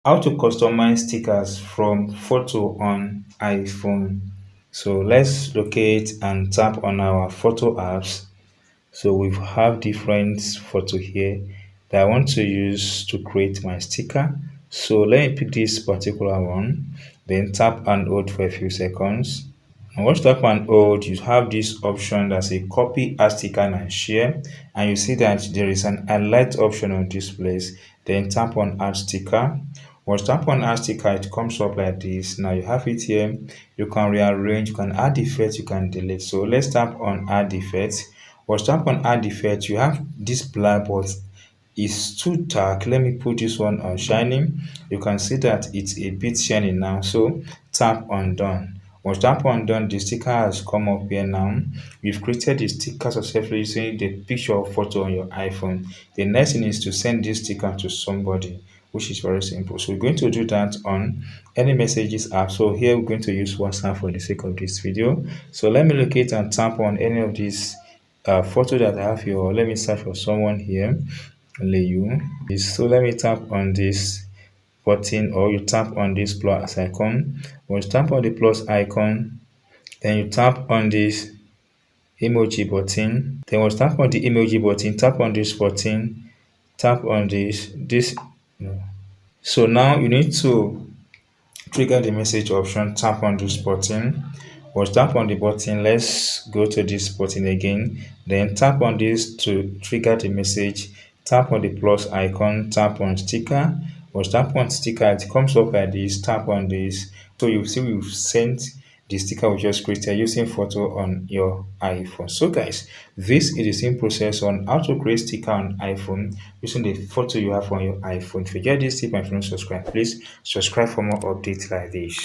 How to customize stickers from photo on iPhone. So let's locate and tap on our photo apps. So we have different photo here that I want to use to create my sticker. So let me pick this particular one, then tap and hold for a few seconds. And once you tap and hold, you have this option that say copy, add sticker and share. And you see that there is an highlight option on this place. Then tap on add sticker. Once you tap on add sticker, it comes up like this. Now you have it here. You can rearrange, you can add effects, you can delete. So let's tap on add effects. Once you tap on add effect, you have this black box. It's too dark. Let me put this one on shining. You can see that it's a bit shiny now. So tap on done. Once tap on done, the sticker has come up here now. We've created the sticker successfully using the picture or photo on your iPhone. The next thing is to send this sticker to somebody, which is very simple. So we're going to do that on any messages app. So here we're going to use WhatsApp for the sake of this video. So let me locate and tap on any of these photo that I have here. Or let me search for someone here. Leyu. So let me tap on this button, or you tap on this plus icon. When you tap on the plus icon, then you tap on this emoji button. Then when you tap on the emoji button, tap on this button, tap on this. No. So now you need to trigger the message option, tap on this button. Once tap on the button, let's go to this button again. Then tap on this to trigger the message. Tap on the plus icon, tap on sticker. Once tap on sticker, it comes up like this. Tap on this. So you see we've sent the sticker we just created using photo on your iPhone. So guys, this is the same process on how to create sticker on iPhone using the photo you have on your iPhone. If you get this tip and if you don't subscribe, please subscribe for more updates like this.